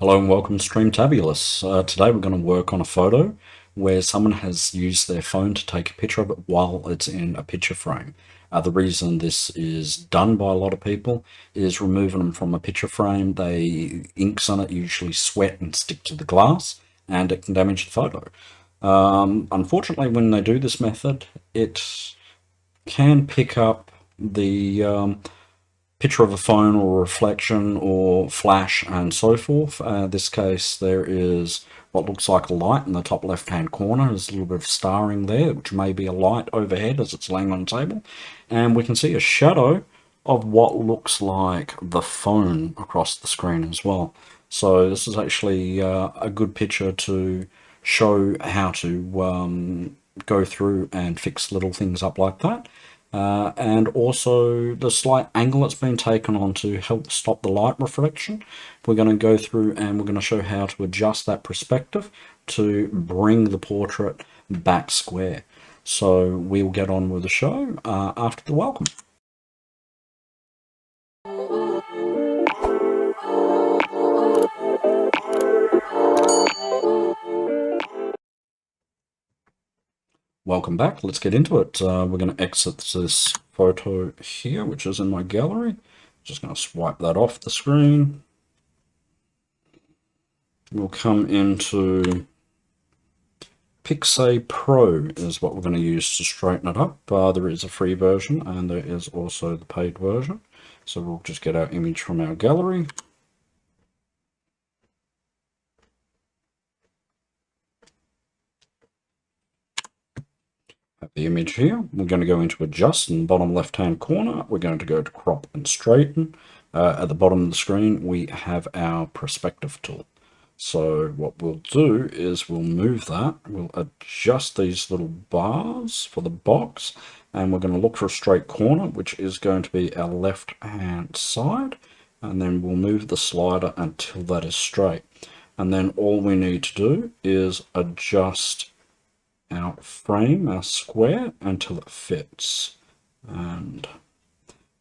Hello and welcome to StreamTabulous. Today we're going to work on a photo where someone has used their phone to take a picture of it while it's in a picture frame. The reason this is done by a lot of people is removing them from a picture frame. Inks on it usually sweat and stick to the glass, and it can damage the photo. Unfortunately, when they do this method, it can pick up the picture of a phone or reflection or flash and so forth. In this case, there is what looks like a light in the top left hand corner. There's a little bit of starring there, which may be a light overhead as it's laying on the table. And we can see a shadow of what looks like the phone across the screen as well. So this is actually a good picture to show how to go through and fix little things up like that. And also the slight angle it's been taken on to help stop the light reflection. We're going to go through and we're going to show how to adjust that perspective to bring the portrait back square. So we'll get on with the show after the welcome. Welcome back. Let's get into it. We're going to exit this photo here, which is in my gallery. Just going to swipe that off the screen. We'll come into Pixay Pro is what we're going to use to straighten it up. There is a free version and there is also the paid version. So we'll just get our image from our gallery. Have the image here. We're going to go into adjust in the bottom left hand corner. We're going to go to crop and straighten. At the bottom of the screen we have our perspective tool. So what we'll do is we'll move that. We'll adjust these little bars for the box and we're going to look for a straight corner, which is going to be our left hand side, and then we'll move the slider until that is straight. And then all we need to do is adjust our frame, our square, until it fits, and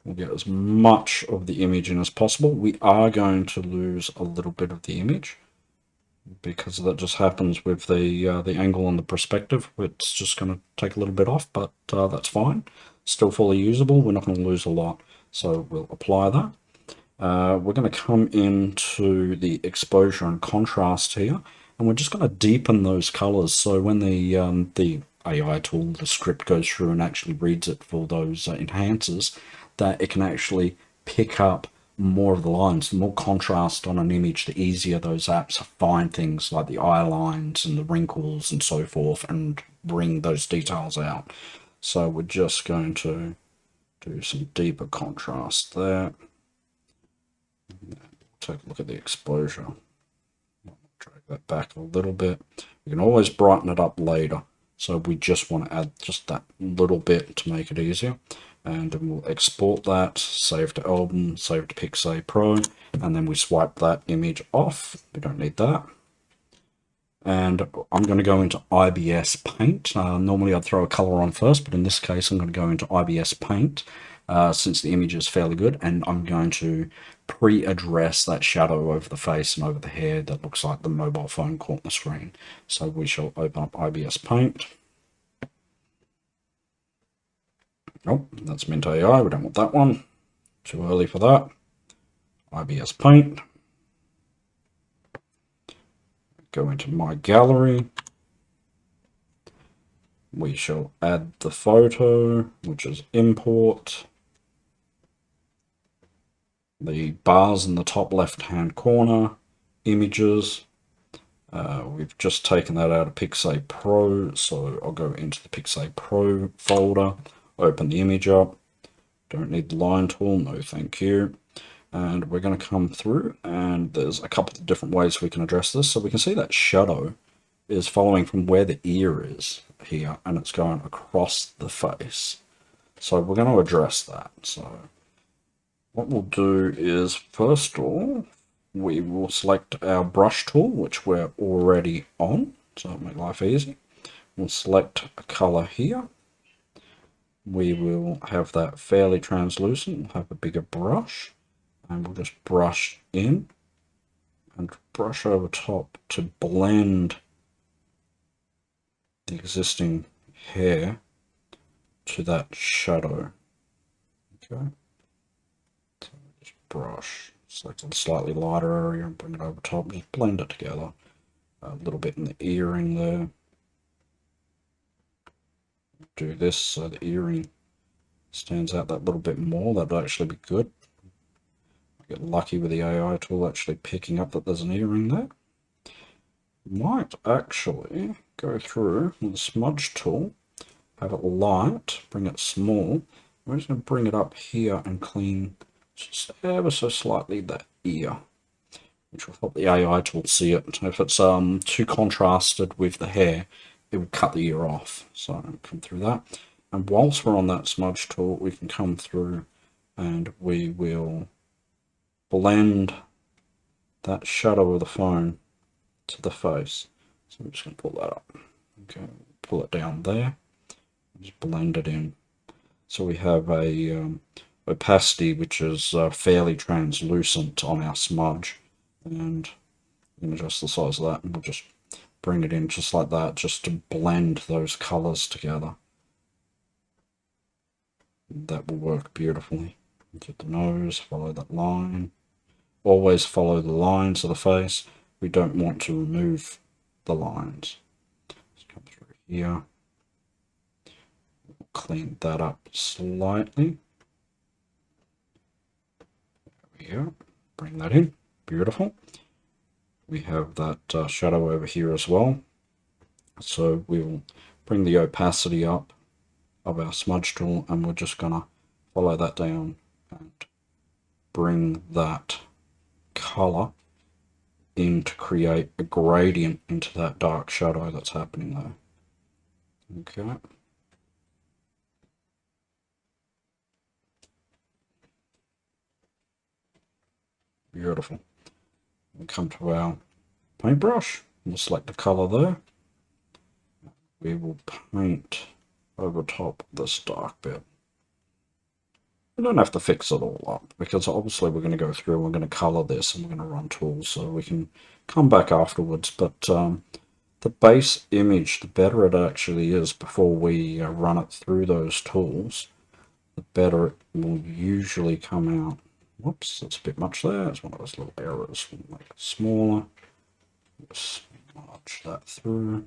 we'll get as much of the image in as possible. We are going to lose a little bit of the image because that just happens with the angle on the perspective. It's just going to take a little bit off, but that's fine. Still fully usable. We're not going to lose a lot, so we'll apply that. We're going to come into the exposure and contrast here, and we're just going to deepen those colors. So when the AI tool, the script, goes through and actually reads it for those enhancers, that it can actually pick up more of the lines. The more contrast on an image, the easier those apps find things like the eye lines and the wrinkles and so forth and bring those details out. So we're just going to do some deeper contrast there. Take a look at the exposure. Drag that back a little bit. We can always brighten it up later, so we just want to add just that little bit to make it easier. And then we'll export that, save to album, save to Pixay Pro, and then we swipe that image off. We don't need that. And I'm going to go into IBS Paint. Normally I'd throw a color on first, but in this case I'm going to go into IBS Paint since the image is fairly good, and I'm going to pre-address that shadow over the face and over the hair that looks like the mobile phone caught on the screen. So we shall open up IBS Paint. Oh, that's Mint AI. We don't want that one. Too early for that. IBS Paint. Go into my gallery. We shall add the photo, which is import. The bars in the top left hand corner, images. We've just taken that out of Pixay Pro, so I'll go into the Pixay Pro folder, open the image up. Don't need the line tool, no thank you. And we're going to come through, and there's a couple of different ways we can address this. So we can see that shadow is following from where the ear is here, and it's going across the face. So we're going to address that. So what we'll do is, first of all, we will select our brush tool, which we're already on, so it'll make life easy. We'll select a color here. We will have that fairly translucent, we'll have a bigger brush, and we'll just brush in and brush over top to blend the existing hair to that shadow. Okay, so just brush, select a slightly lighter area and bring it over top, just blend it together. A little bit in the earring there. Do this so the earring stands out that little bit more. That'd actually be good. I get lucky with the AI tool actually picking up that there's an earring there. Might actually go through with the smudge tool, have it light, bring it small. We're just going to bring it up here and clean just ever so slightly that ear, which will help the AI tool see it. If it's too contrasted with the hair, it will cut the ear off. So I'll come through that. And whilst we're on that smudge tool, we can come through and we will blend that shadow of the phone to the face. So I'm just going to pull that up. Okay, pull it down there. Just blend it in. So we have a opacity which is fairly translucent on our smudge. And you can adjust the size of that, and we'll just bring it in just like that, just to blend those colors together. That will work beautifully. Get the nose, follow that line. Always follow the lines of the face. We don't want to remove the lines. Let's come through here. Clean that up slightly. There we go. Bring that in. Beautiful. We have that shadow over here as well. So we'll bring the opacity up of our smudge tool, and we're just going to follow that down and bring that color in to create a gradient into that dark shadow that's happening there. Okay. Beautiful. We come to our paintbrush. We'll select the color there. We will paint over top this dark bit. We don't have to fix it all up, because obviously we're going to go through and we're going to color this and we're going to run tools, so we can come back afterwards. But the base image, the better it actually is before we run it through those tools, the better it will usually come out. Whoops, that's a bit much there. It's one of those little errors. We'll make it smaller. Just march that through.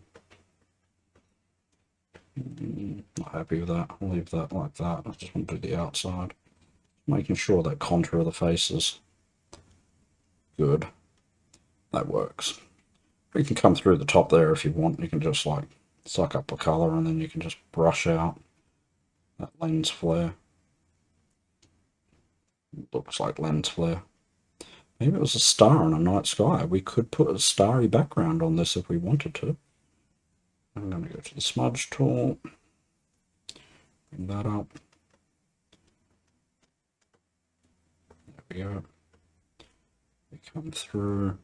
Not happy with that. I'll leave that like that. I just want to do the outside. Making sure that contour of the face is good. That works. You can come through the top there if you want. You can just like suck up the color, and then you can just brush out that lens flare. Looks like lens flare. Maybe it was a star in a night sky. We could put a starry background on this if we wanted to. I'm going to go to the smudge tool. Bring that up. There we go. We come through.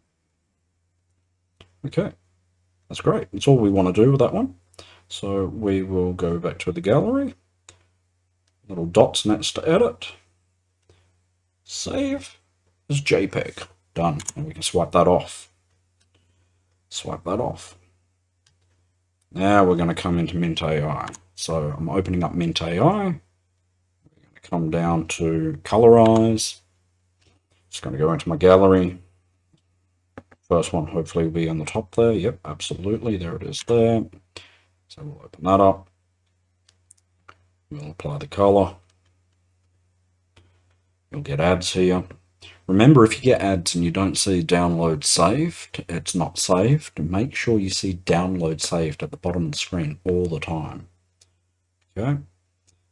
Okay. That's great. That's all we want to do with that one. So we will go back to the gallery. Little dots next to edit. Save as JPEG. Done. And we can swipe that off. Swipe that off. Now we're going to come into Mint AI. So I'm opening up Mint AI. We're going to come down to Colorize. Just going to go into my gallery. First one hopefully will be on the top there. Yep, absolutely. There it is there. So we'll open that up. We'll apply the color. You'll get ads here. Remember, if you get ads and you don't see download saved, it's not saved. Make sure you see download saved at the bottom of the screen all the time. Okay,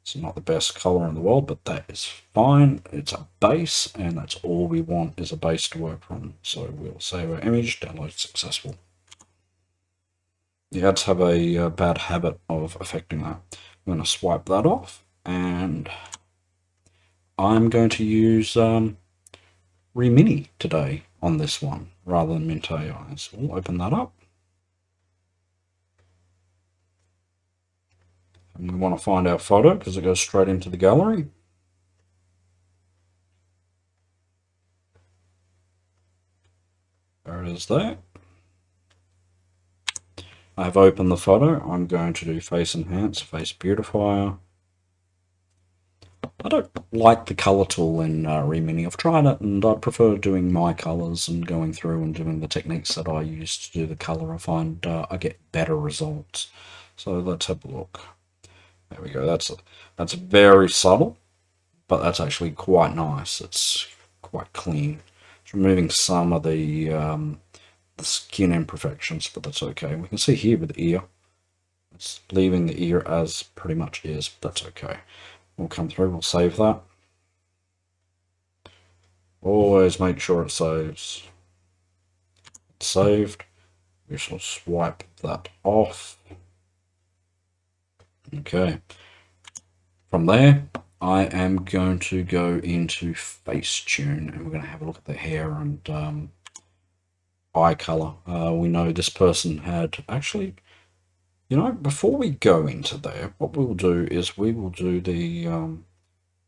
it's not the best color in the world, but that is fine. It's a base, and that's all we want is a base to work from. So we'll save our image, download successful. The ads have a bad habit of affecting that. I'm going to swipe that off, and I'm going to use Remini today on this one rather than Mint AI. So we'll open that up. And we want to find our photo because it goes straight into the gallery. There it is there. I have opened the photo. I'm going to do face enhance, face beautifier. I don't like the color tool in Remini. I've tried it and I prefer doing my colors and going through and doing the techniques that I use to do the color. I find I get better results. So let's have a look. There we go. That's very subtle, but that's actually quite nice. It's quite clean. It's removing some of the skin imperfections, but that's okay. We can see here with the ear. It's leaving the ear as pretty much is, but that's okay. We'll come through, we'll save that. Always make sure it saves. It's saved. We shall swipe that off. Okay. From there, I am going to go into Facetune and we're going to have a look at the hair and eye color. We know this person had actually, you know, before we go into there, what we'll do is we will do the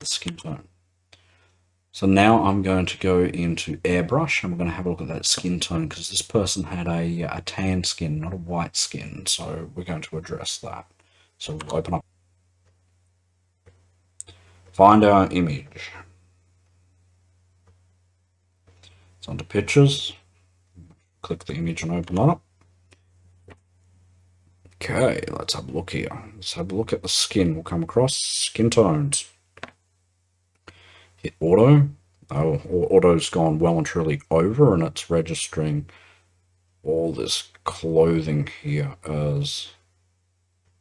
skin tone. So now I'm going to go into airbrush and we're going to have a look at that skin tone because this person had a tan skin, not a white skin. So we're going to address that. So we'll open up, find our image. It's under pictures. Click the image and open that up. Okay, let's have a look here. Let's have a look at the skin. We'll come across skin tones. Hit auto. Oh, auto's gone well and truly over and it's registering all this clothing here as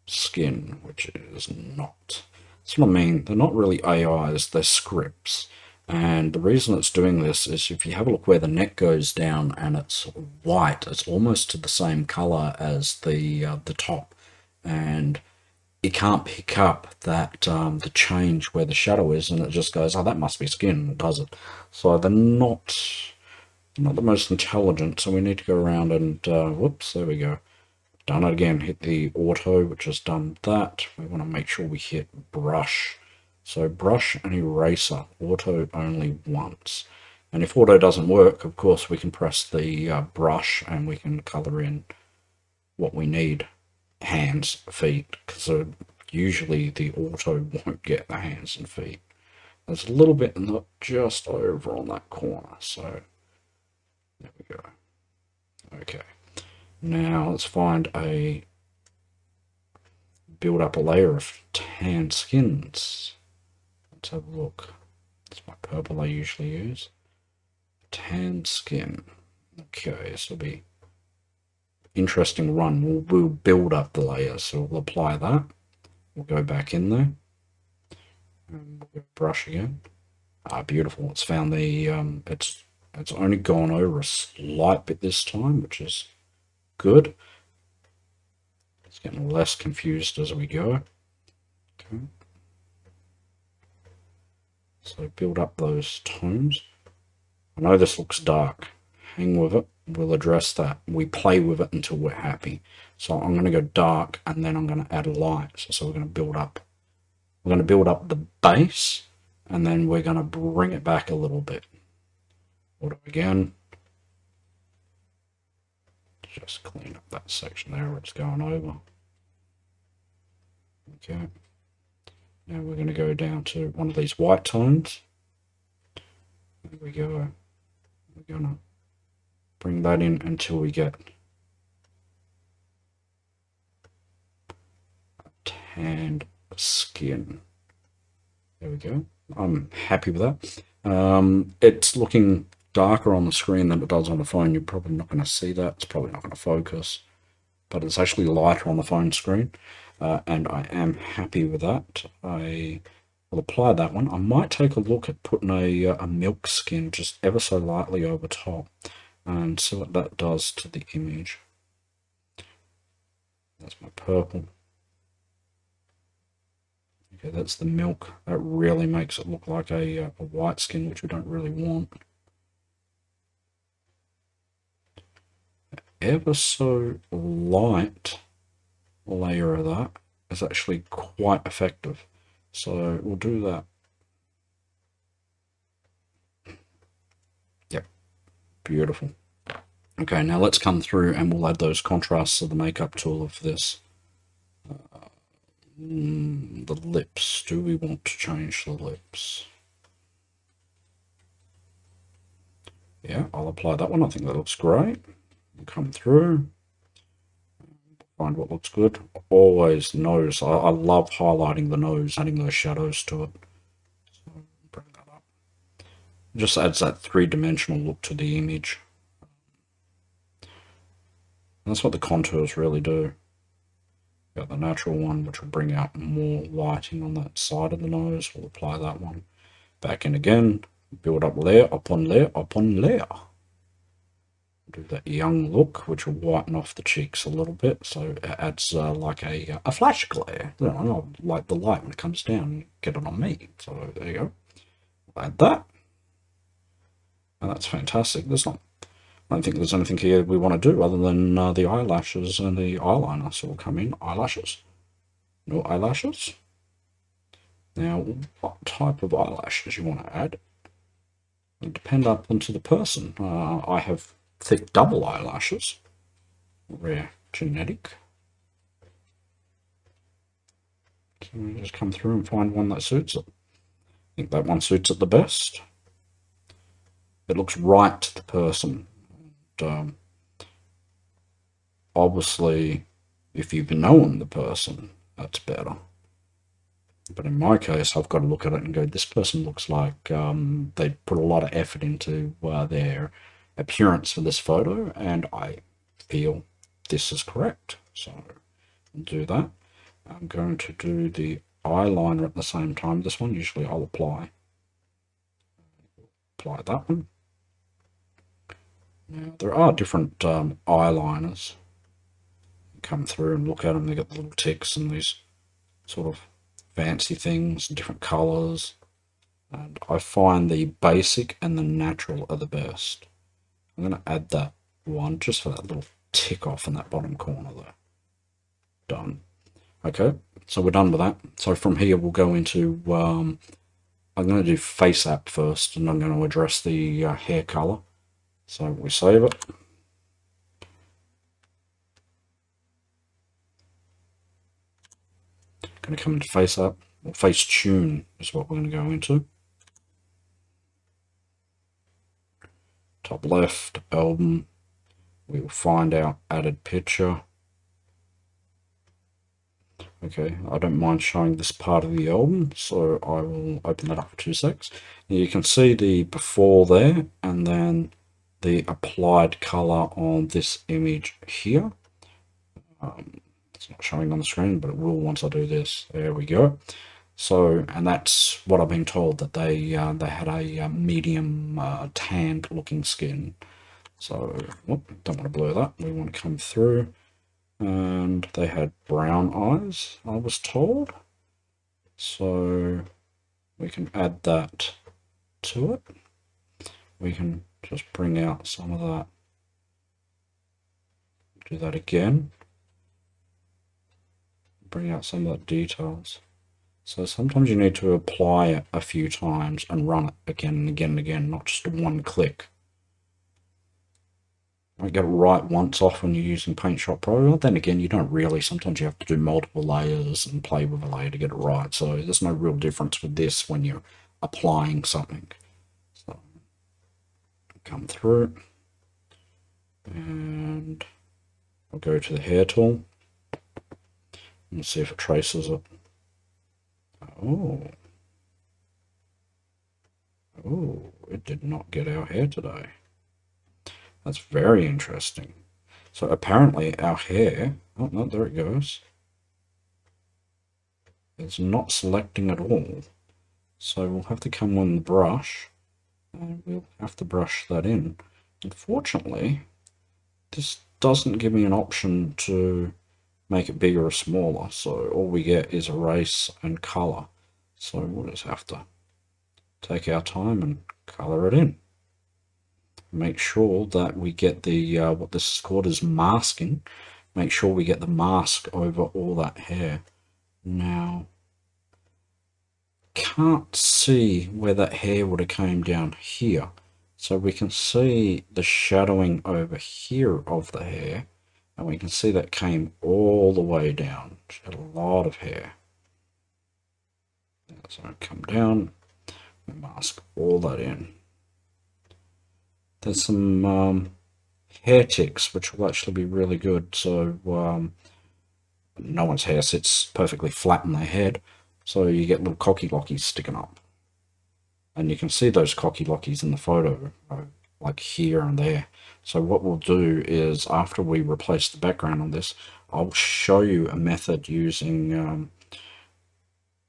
skin, which it is not. That's what I mean. They're not really AIs, they're scripts. And the reason it's doing this is if you have a look where the neck goes down and it's white, it's almost to the same color as the top. And it can't pick up that the change where the shadow is, and it just goes, oh, that must be skin, and it does it. So they're not the most intelligent, so we need to go around and, whoops, there we go. Done it again, hit the auto, which has done that. We want to make sure we hit brush. So brush and eraser, auto only once. And if auto doesn't work, of course, we can press the brush and we can color in what we need. Hands, feet, because usually the auto won't get the hands and feet. There's a little bit not just over on that corner, so there we go. Okay, now let's build up a layer of tan skins. Let's have a look. That's my purple I usually use. Tan skin. Okay, this will be interesting run. We'll build up the layers, so we'll apply that. We'll go back in there and we'll brush again. Beautiful. It's found the it's only gone over a slight bit this time, which is good. It's getting less confused as we go. Okay, so build up those tones. I know this looks dark. Hang with it. We'll address that. We play with it until we're happy. So I'm going to go dark and then I'm going to add light. So we're going to build up. We're going to build up the base and then we're going to bring it back a little bit. Auto again. Just clean up that section there where it's going over. Okay. Now we're going to go down to one of these white tones. There we go. We're going to bring that in until we get a tanned skin. There we go. I'm happy with that. It's looking darker on the screen than it does on the phone. You're probably not going to see that. It's probably not going to focus, but it's actually lighter on the phone screen. And I am happy with that. I will apply that one. I might take a look at putting a milk skin just ever so lightly over top and see what that does to the image. That's my purple. Okay, that's the milk. That really makes it look like a white skin, which we don't really want. Ever so light layer of that is actually quite effective. So we'll do that. Yep, beautiful. Okay, now let's come through and we'll add those contrasts to the makeup tool of this. The lips. Do we want to change the lips? Yeah, I'll apply that one. I think that looks great. We'll come through, find what looks good. Always nose. I love highlighting the nose, adding those shadows to it. So bring that up. It just adds that three-dimensional look to the image. And that's what the contours really do. Got the natural one, which will bring out more lighting on that side of the nose. We'll apply that one. Back in again. Build up layer upon layer upon layer. Do that young look, which will whiten off the cheeks a little bit, so it adds like a flash glare. You know, like the light when it comes down, you get it on me. So there you go. Add that, and that's fantastic. I don't think there's anything here we want to do other than the eyelashes and the eyeliner. So we'll come in eyelashes. No eyelashes. Now, what type of eyelashes you want to add? It'll depend upon to the person. I have thick double eyelashes, rare genetic. So we just come through and find one that suits it. I think that one suits it the best. It looks right to the person. And, obviously, if you've known the person, that's better. But in my case, I've got to look at it and go, this person looks like they put a lot of effort into their appearance for this photo, and I feel this is correct. So I'll do that. I'm going to do the eyeliner at the same time. This one, usually I'll apply that one. Now, there are different eyeliners. Come through and look at them. They got the little ticks and these sort of fancy things, different colors, and I find the basic and the natural are the best. I'm going to add that one just for that little tick off in that bottom corner there. Done. Okay, so we're done with that. So from here we'll go into, I'm going to do face app first, and I'm going to address the hair color. So we save it. Going to come into face app, or face tune is what we're going to go into. Top left, album. We will find our added picture. Okay, I don't mind showing this part of the album, so I will open that up for 2 secs. You can see the before there, and then the applied color on this image here. It's not showing on the screen, but it will once I do this. There we go. So, and that's what I've been told, that they had a medium tanned looking skin. So, whoop, don't want to blur that. We want to come through, and they had brown eyes, I was told. So we can add that to it. We can just bring out some of that. Do that again. Bring out some of the details. So sometimes you need to apply it a few times and run it again and again and again, not just one click. I get it right once off when you're using Paint Shop Pro. Then again, you don't really. Sometimes you have to do multiple layers and play with a layer to get it right. So there's no real difference with this when you're applying something. So come through, and I'll go to the hair tool and see if it traces it. Oh, it did not get our hair today. That's very interesting. So apparently our hair, oh no, there it goes. It's not selecting at all. So we'll have to come on the brush, and we'll have to brush that in. Unfortunately, this doesn't give me an option to make it bigger or smaller, so all we get is erase and color. So we'll just have to take our time and color it in. Make sure that we get the what this is called is masking. Make sure we get the mask over all that hair. Now, can't see where that hair would have came down here. So we can see the shadowing over here of the hair, and we can see that came all the way down. She had a lot of hair. So come down, mask all that in. There's some hair ticks, which will actually be really good. So no one's hair sits perfectly flat in their head, so you get little cocky lockies sticking up. And you can see those cocky lockies in the photo, like here and there. So what we'll do is, after we replace the background on this, I'll show you a method using,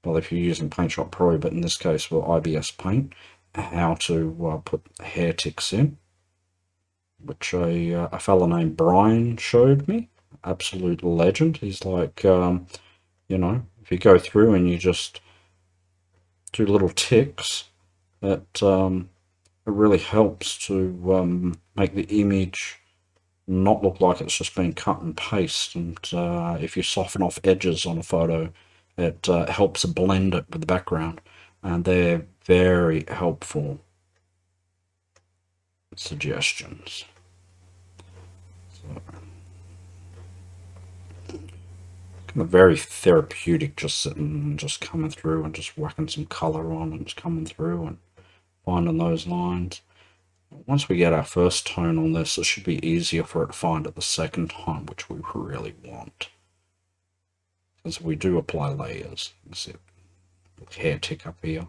well, if you're using PaintShop Pro, but in this case with IBS Paint, how to put hair ticks in, which a fella named Brian showed me. Absolute legend. He's like, you know, if you go through and you just do little ticks, it really helps to make the image not look like it's just been cut and paste. And if you soften off edges on a photo, it helps blend it with the background. And they're very helpful suggestions. So, kind of very therapeutic, just sitting and just coming through and just whacking some color on and just coming through and finding those lines. Once we get our first tone on this, it should be easier for it to find it the second time, which we really want. Because we do apply layers. You can see a hair tick up here,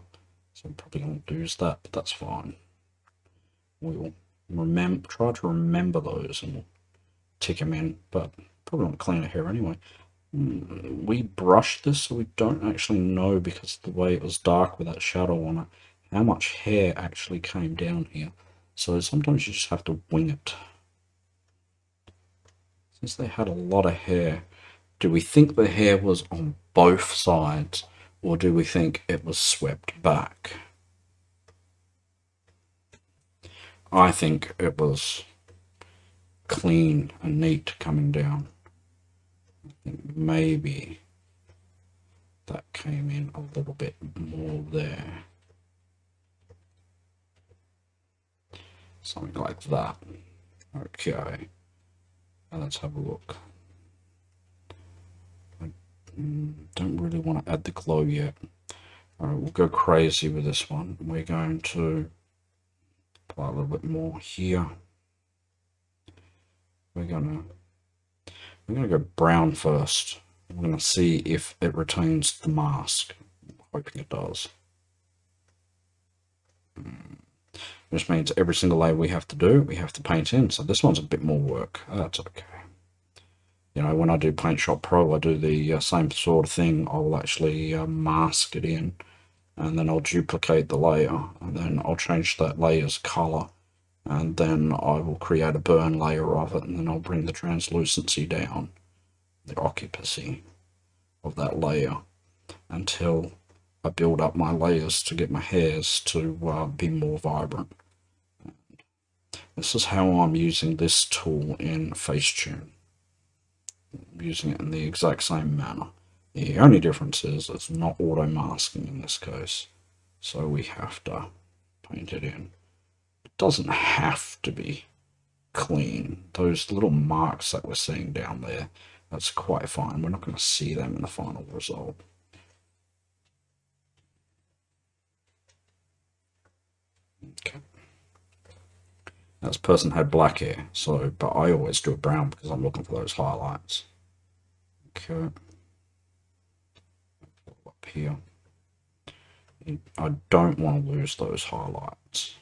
so I'm probably going to lose that, but that's fine. We'll try to remember those and we'll tick them in, but probably want to clean it here anyway. We brushed this, so we don't actually know, because of the way it was dark with that shadow on it, how much hair actually came down here. So sometimes you just have to wing it. Since they had a lot of hair, do we think the hair was on both sides, or do we think it was swept back? I think it was clean and neat coming down. I think maybe that came in a little bit more there. Something like that. Okay. Now let's have a look. I don't really want to add the glow yet. Alright, we'll go crazy with this one. We're going to apply a little bit more here. We're gonna go brown first. We're gonna see if it retains the mask. I'm hoping it does. Which means every single layer we have to do, we have to paint in. So this one's a bit more work. That's okay. You know, when I do PaintShop Pro, I do the same sort of thing. I'll actually mask it in, and then I'll duplicate the layer, and then I'll change that layer's color, and then I will create a burn layer of it, and then I'll bring the translucency down, the occupancy of that layer, until I build up my layers to get my hairs to be more vibrant. This is how I'm using this tool in Facetune. I'm using it in the exact same manner. The only difference is it's not auto masking in this case, so we have to paint it in. It doesn't have to be clean. Those little marks that we're seeing down there, that's quite fine. We're not going to see them in the final result. Okay. This person had black hair, so, but I always do it brown because I'm looking for those highlights. Okay. Up here. I don't want to lose those highlights.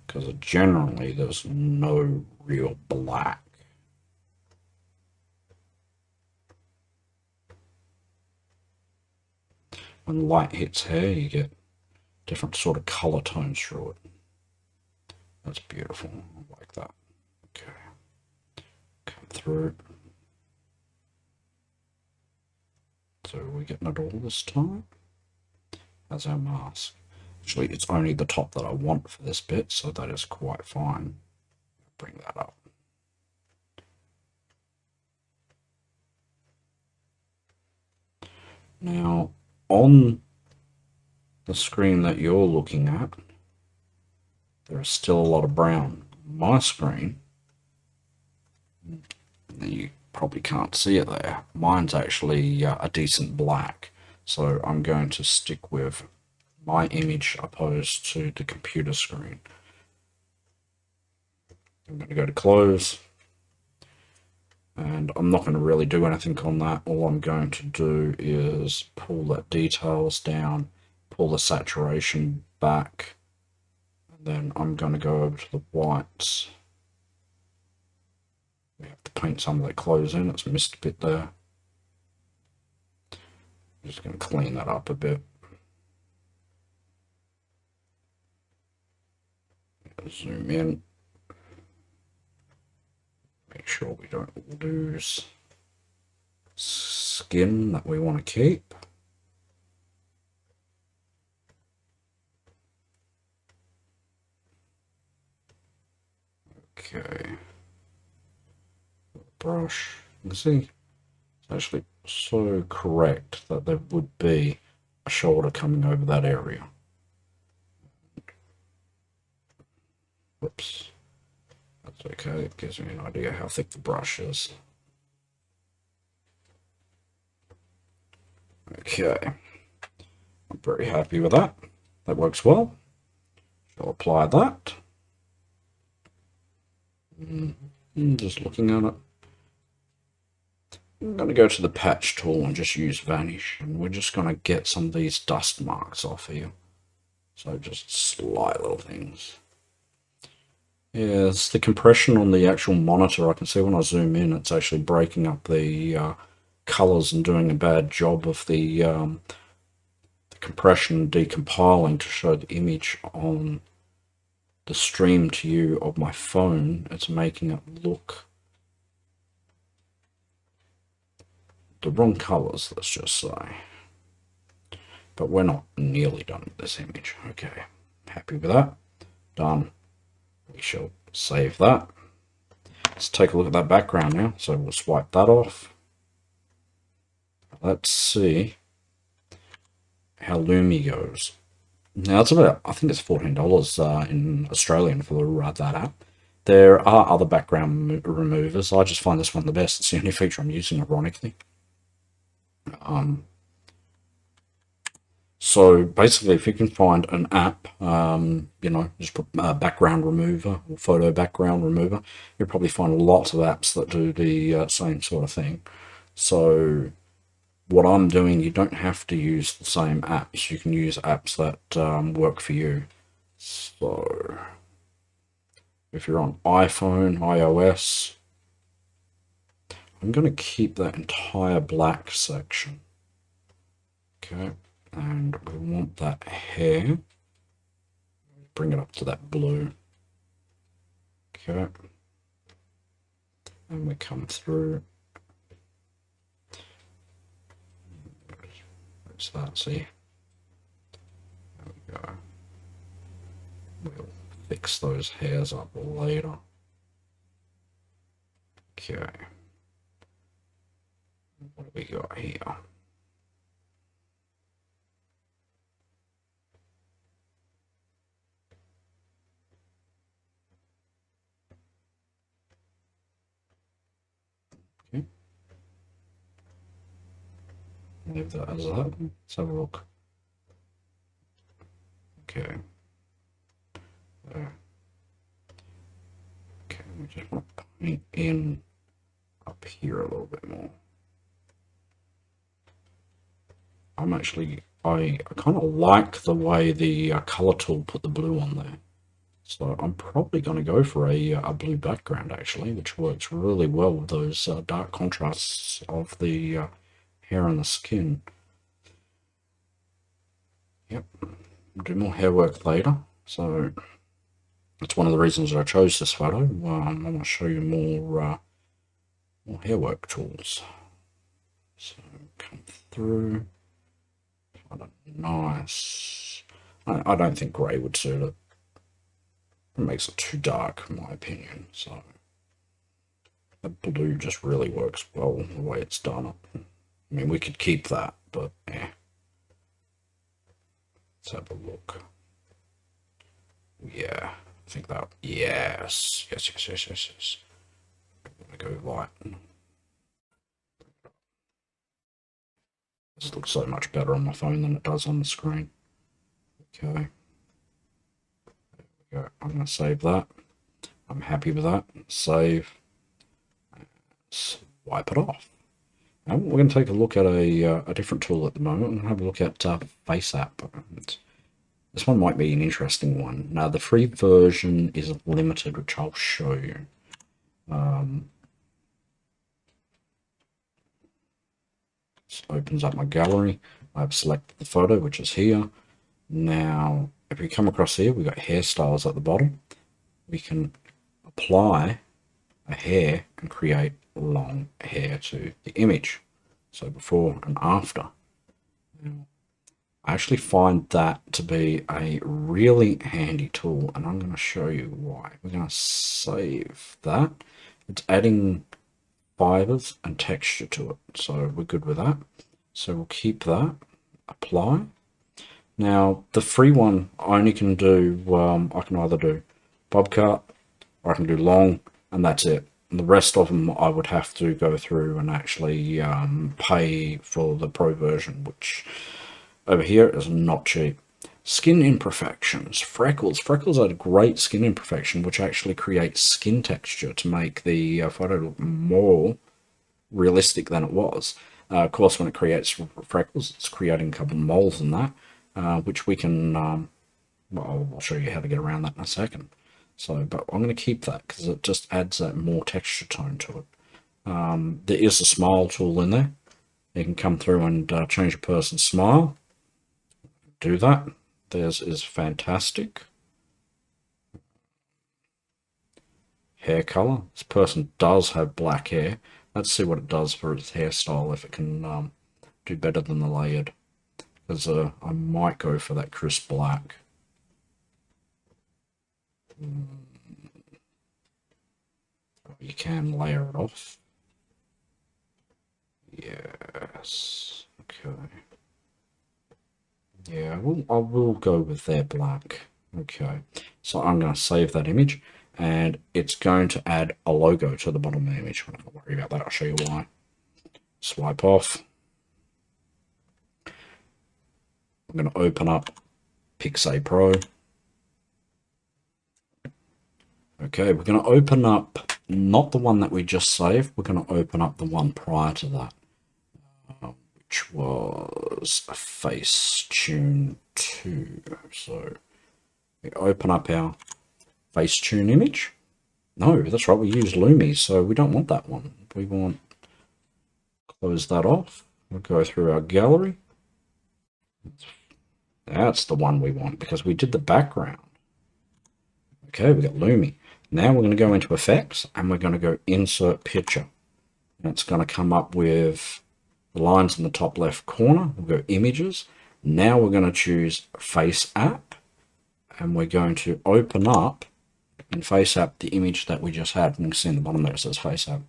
Because generally there's no real black. When light hits hair, you get different sort of color tones through it. That's beautiful. I like that. Okay. Come through. So we're getting it all this time. As our mask. Actually, it's only the top that I want for this bit, so that is quite fine. Bring that up. Now, on the screen that you're looking at, there is still a lot of brown. My screen, you probably can't see it there. Mine's actually a decent black. So I'm going to stick with my image opposed to the computer screen. I'm going to go to close. And I'm not going to really do anything on that. All I'm going to do is pull that details down, pull the saturation back, and then I'm going to go over to the whites. We have to paint some of that close in. It's missed a bit there. I'm just going to clean that up a bit. Zoom in. Make sure we don't lose skin that we want to keep. Okay. Brush. You can see it's actually so correct that there would be a shoulder coming over that area. Whoops. That's okay, it gives me an idea how thick the brush is. Okay. I'm very happy with that. That works well. I'll apply that. Just looking at it. I'm going to go to the patch tool and just use vanish. And we're just going to get some of these dust marks off here. So just slight little things. Yeah, it's the compression on the actual monitor. I can see when I zoom in, it's actually breaking up the colors and doing a bad job of the compression decompiling to show the image on the stream to you of my phone. It's making it look the wrong colors, let's just say. But we're not nearly done with this image. Okay, happy with that. Done. We shall save that. Let's take a look at that background now. So we'll swipe that off. Let's see how Lumi goes. Now it's about, I think it's $14 in Australian for that app. There are other background removers. I just find this one the best. It's the only feature I'm using, ironically. So basically, if you can find an app, you know, just put background remover or photo background remover, you'll probably find lots of apps that do the same sort of thing. So what I'm doing, you don't have to use the same apps. You can use apps that work for you. So if you're on iPhone, iOS, I'm going to keep that entire black section. Okay. And we want that hair. Bring it up to that blue. Okay. And we come through. What's that? See? There we go. We'll fix those hairs up later. Okay. What do we got here? Leave that as that. Let's have a look. Okay. There. Okay, we just want to paint in up here a little bit more. I kind of like the way the color tool put the blue on there. So I'm probably going to go for a blue background actually, which works really well with those dark contrasts of the hair and the skin. Yep, we'll do more hair work later. So that's one of the reasons that I chose this photo. I'm going to show you more hair work tools. So come through. Nice. I don't think grey would suit it. It makes it too dark, in my opinion. So the blue just really works well the way it's done. I mean, we could keep that, but yeah. Let's have a look. Yeah, I think that, yes. I'm gonna go light. This looks so much better on my phone than it does on the screen. Okay. There we go. I'm gonna save that. I'm happy with that. Save. Swipe it off. Now we're going to take a look at a different tool at the moment and have a look at FaceApp. This one might be an interesting one. Now the free version is limited, which I'll show you. This opens up my gallery. I've selected the photo, which is here. Now, if we come across here, we've got hairstyles at the bottom. We can apply a hair and create long hair to the image. So before and after. I actually find that to be a really handy tool, and I'm going to show you why. We're going to save that. It's adding fibers and texture to it, so we're good with that. So we'll keep that. Apply. Now the free one I only can do, I can either do bob cut or I can do long, and that's it. And the rest of them I would have to go through and actually pay for the pro version, which over here is not cheap. Skin imperfections, freckles. Freckles are a great skin imperfection, which actually creates skin texture to make the photo look more realistic than it was. Of course, when it creates freckles, it's creating a couple of moles in that, which we can, well, I'll show you how to get around that in a second. So, but I'm going to keep that because it just adds that more texture tone to it. There is a smile tool in there. You can come through and change a person's smile. Do that. Theirs is fantastic. Hair color. This person does have black hair. Let's see what it does for its hairstyle, if it can do better than the layered. Because I might go for that crisp black. You can layer it off. Yes. Okay. Yeah, I will go with their black. Okay. So I'm going to save that image, and it's going to add a logo to the bottom of the image. I'm not going to worry about that. I'll show you why. Swipe off. I'm going to open up Pixel Pro. Okay, we're going to open up not the one that we just saved. We're going to open up the one prior to that, which was a Facetune 2. So we open up our Facetune image. No, that's right, we use Lumi, so we don't want that one. We want, close that off. We'll go through our gallery. That's the one we want because we did the background. Okay, we got Lumi. Now we're going to go into effects and we're going to go insert picture. And it's going to come up with the lines in the top left corner. We'll go images. Now we're going to choose Face App, and we're going to open up in Face App the image that we just had. And you can see in the bottom there it says Face App.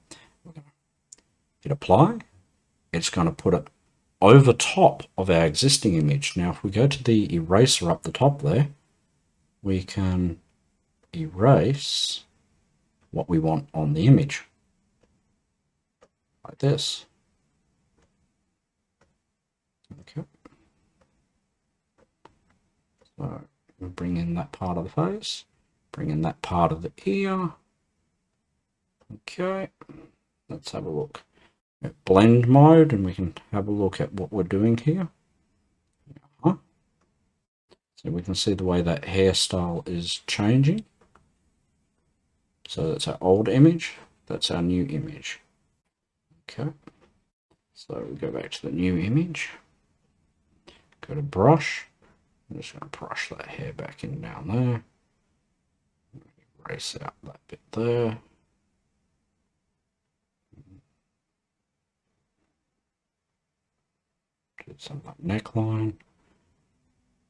We're going to hit apply. It's going to put it over top of our existing image. Now if we go to the eraser up the top there, we can erase what we want on the image, like this. Okay. So we'll bring in that part of the face, bring in that part of the ear. Okay, let's have a look at blend mode, and we can have a look at what we're doing here. So we can see the way that hairstyle is changing. So that's our old image, that's our new image. Okay, so we go back to the new image, go to brush. I'm just going to brush that hair back in down there, erase out that bit there. Do some of that neckline,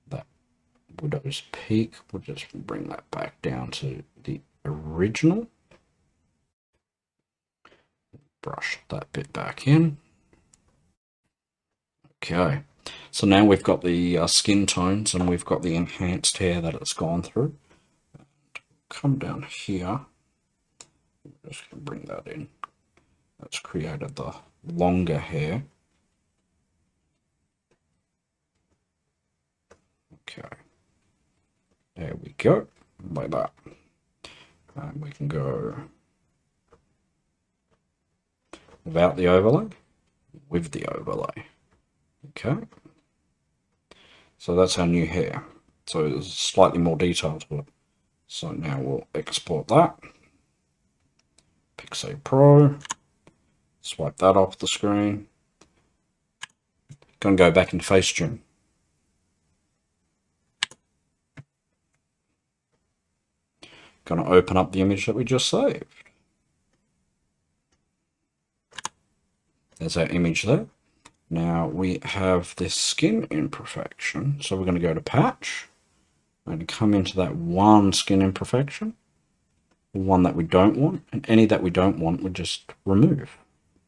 that widow's peak, we'll just bring that back down to the original. Brush that bit back in. Okay, So now we've got the skin tones and we've got the enhanced hair that it's gone through. Come down here. Just gonna bring that in. That's created the longer hair. Okay. There we go. Like that. And we can go without the overlay, with the overlay. Okay. So that's our new hair. So there's slightly more detail to it. So now we'll export that. Pixel Pro. Swipe that off the screen. Gonna go back into Facetune. Gonna open up the image that we just saved. There's our image there. Now we have this skin imperfection. So we're going to go to patch and come into that one skin imperfection, the one that we don't want, and any that we don't want we just remove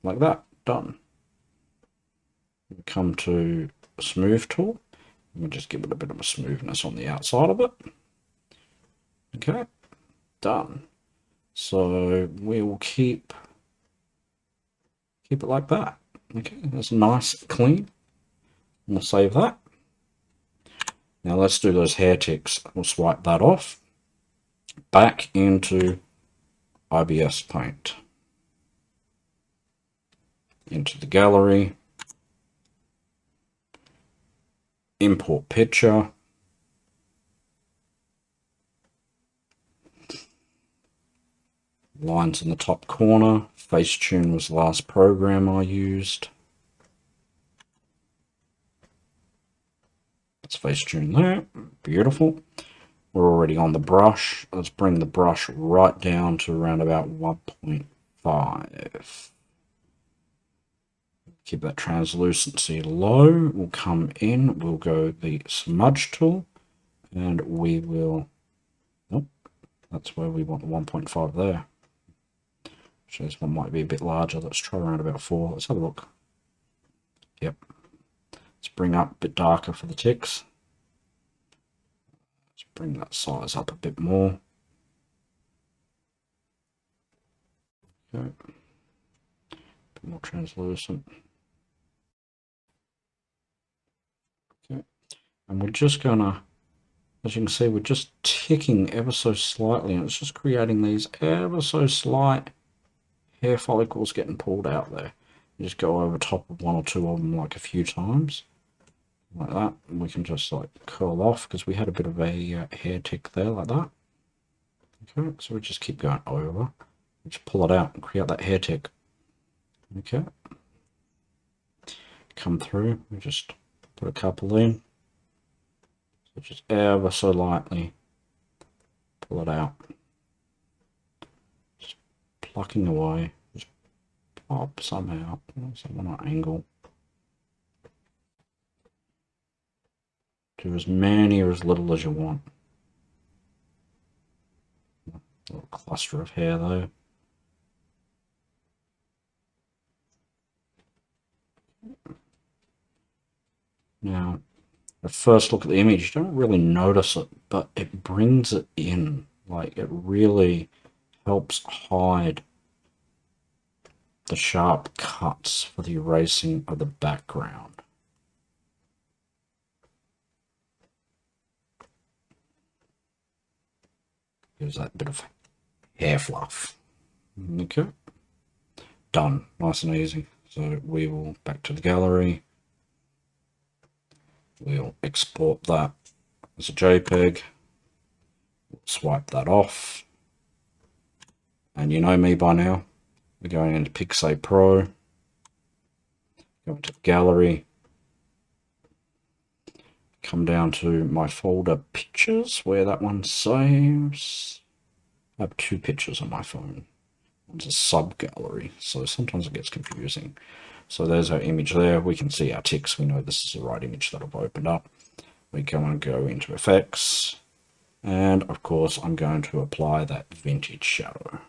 like that. Done. We come to smooth tool. We'll just give it a bit of a smoothness on the outside of it. Okay, done. So we will keep it like that. Okay, that's nice, clean. We'll save that. Now let's do those hair ticks. We'll swipe that off. Back into IBS Paint. Into the gallery. Import picture. Lines in the top corner. Facetune was the last program I used. That's Facetune there. Beautiful. We're already on the brush. Let's bring the brush right down to around about 1.5. Keep that translucency low. We'll come in. We'll go the smudge tool. And we will... Nope. That's where we want the 1.5 there. So this one might be a bit larger. Let's try around about 4. Let's have a look. Yep. Let's bring up a bit darker for the ticks. Let's bring that size up a bit more. Okay. A bit more translucent. Okay. And we're just gonna, as you can see, we're just ticking ever so slightly, and it's just creating these ever so slight hair follicles getting pulled out there. You just go over top of one or two of them like a few times, like that. And we can just like curl off because we had a bit of a hair tick there, like that. Okay, so we just keep going over. Just pull it out and create that hair tick. Okay. Come through. We just put a couple in. So just ever so lightly pull it out. Plucking away, just pop some out, some on an angle. Do as many or as little as you want. A little cluster of hair though. Now, at first look at the image, you don't really notice it, but it brings it in. Like, it really helps hide the sharp cuts for the erasing of the background. Gives that bit of hair fluff. Okay. Done. Nice and easy. So we will back to the gallery. We'll export that as a JPEG. Swipe that off. And you know me by now. We're going into Pixel Pro. Go into the gallery. Come down to my folder pictures where that one saves. I have 2 pictures on my phone. One's a sub gallery, so sometimes it gets confusing. So there's our image there. We can see our ticks. We know this is the right image that I've opened up. We can go into effects. And of course, I'm going to apply that vintage shadow.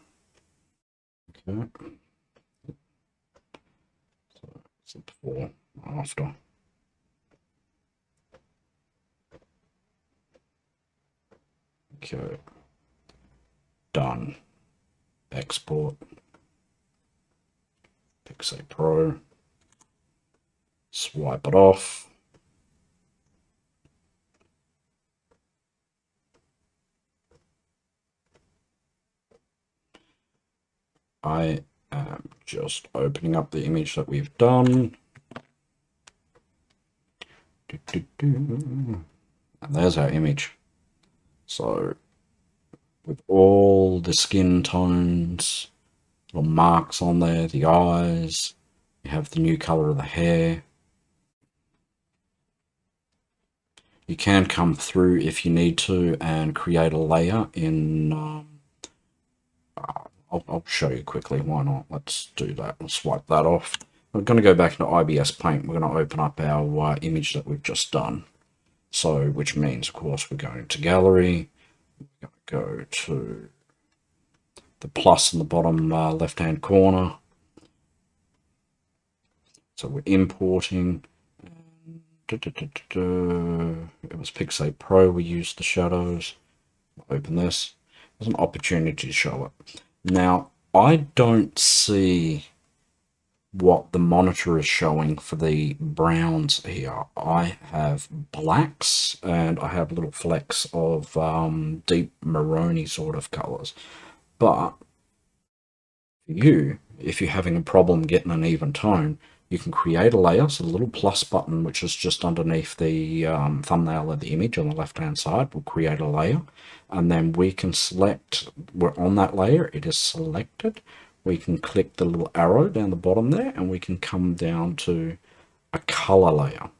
Okay. So it's the before, after. Okay, done. Export. Pixel Pro. Swipe it off. I am just opening up the image that we've done. And there's our image. So with all the skin tones, little marks on there, the eyes, you have the new color of the hair. You can come through if you need to and create a layer in I'll show you quickly, why not? Let's do that and swipe that off. We're going to go back into IBS Paint. We're going to open up our image that we've just done. So, which means, of course, we're going to Gallery. We're going to go to the plus in the bottom left-hand corner. So we're importing. It was Pixel Pro. We used the shadows. Open this. There's an opportunity to show it. Now, I don't see what the monitor is showing for the browns here. I have blacks and I have little flecks of deep maroony sort of colors. But for you, if you're having a problem getting an even tone, you can create a layer. So the little plus button, which is just underneath the thumbnail of the image on the left-hand side, will create a layer. And then we can select, we're on that layer, it is selected. We can click the little arrow down the bottom there, and we can come down to a color layer.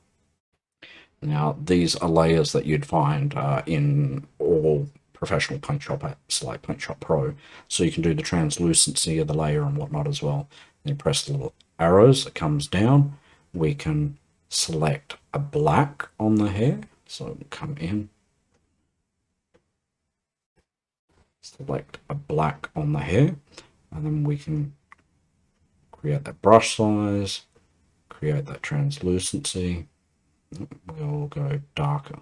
Now, these are layers that you'd find in all professional paint shop apps like Paint Shop Pro. So you can do the translucency of the layer and whatnot as well. Then you press the little arrows that comes down. We can select a black on the hair. So we'll come in. Select a black on the hair. And then we can create that brush size. Create that translucency. We'll go darker.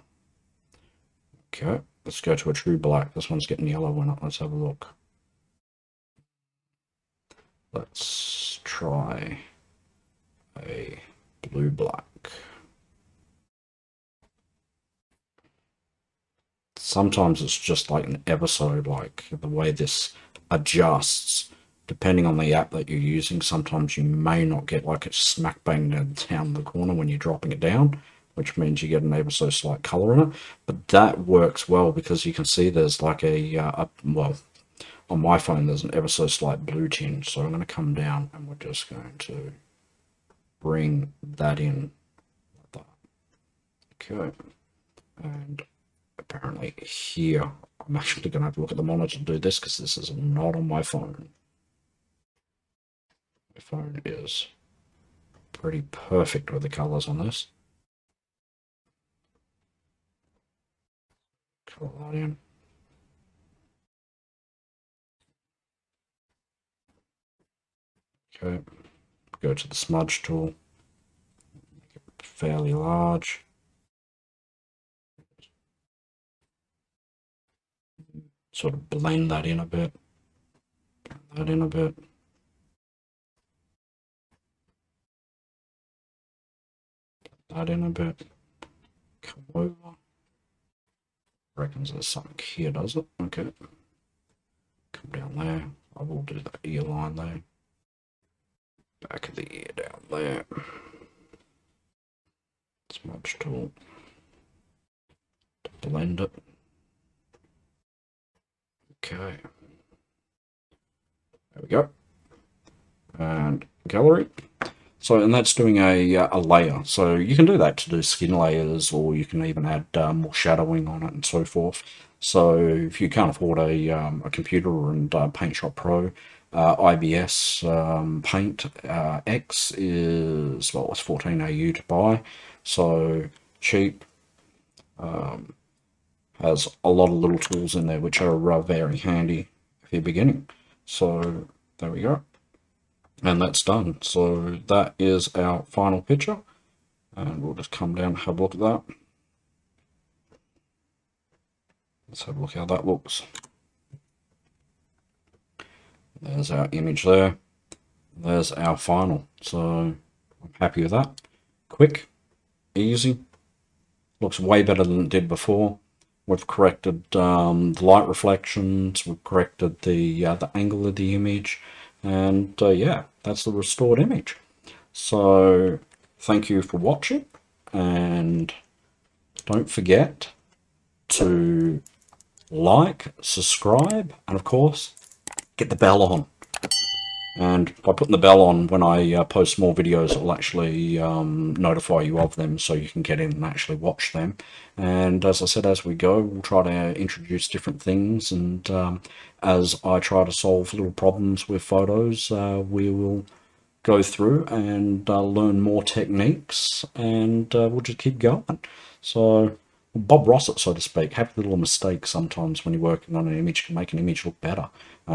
Okay, let's go to a true black. This one's getting yellow in it. Let's have a look. Let's try a blue black. Sometimes it's just like an episode, like the way this adjusts, depending on the app that you're using. Sometimes you may not get like it's smack bang down the corner when you're dropping it down, which means you get an ever so slight color in it. But that works well because you can see there's like well, on my phone there's an ever so slight blue tinge. So I'm going to come down and we're just going to bring that in like that. Okay, and apparently here I'm actually going to have to look at the monitor to do this because this is not on my phone. My phone is pretty perfect with the colors on this. Color that in. Okay, go to the smudge tool, make it fairly large. Sort of blend that in a bit. Blend that in a bit. That in a bit. Come over. Reckons there's something here, does it? Okay. Come down there. I will do that ear line there. Back of the ear down there. Smudge tool. To blend it. Okay. There we go. And gallery. So, and that's doing a layer. So you can do that to do skin layers, or you can even add more shadowing on it and so forth. So if you can't afford a computer and Paint Shop Pro, IBS Paint X is, well, it's 14 AU to buy. So cheap. Has a lot of little tools in there which are very handy if you're beginning. So there we go. And that's done. So that is our final picture. And we'll just come down and have a look at that. Let's have a look how that looks. There's our image there. There's our final. So I'm happy with that. Quick, easy. Looks way better than it did before. We've corrected the light reflections. We've corrected the angle of the image. And yeah, that's the restored image. So thank you for watching. And don't forget to like, subscribe, and of course, get the bell on. And by putting the bell on, when I post more videos, it will actually notify you of them so you can get in and actually watch them. And as I said, as we go, we'll try to introduce different things. And as I try to solve little problems with photos, we will go through and learn more techniques, and we'll just keep going. So Bob Ross it, so to speak. Happy little mistakes sometimes when you're working on an image can make an image look better.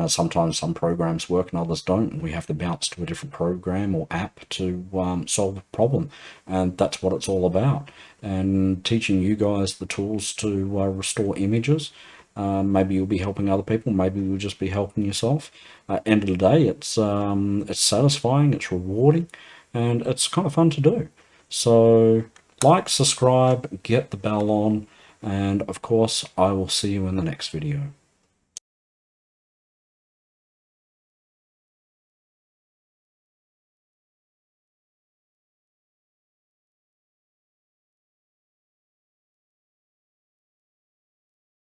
Sometimes some programs work and others don't, and we have to bounce to a different program or app to solve a problem. And that's what it's all about. And teaching you guys the tools to restore images. Maybe you'll be helping other people. Maybe you'll just be helping yourself. End of the day, it's satisfying, it's rewarding, and it's kind of fun to do. So like, subscribe, get the bell on, and of course I will see you in the next video.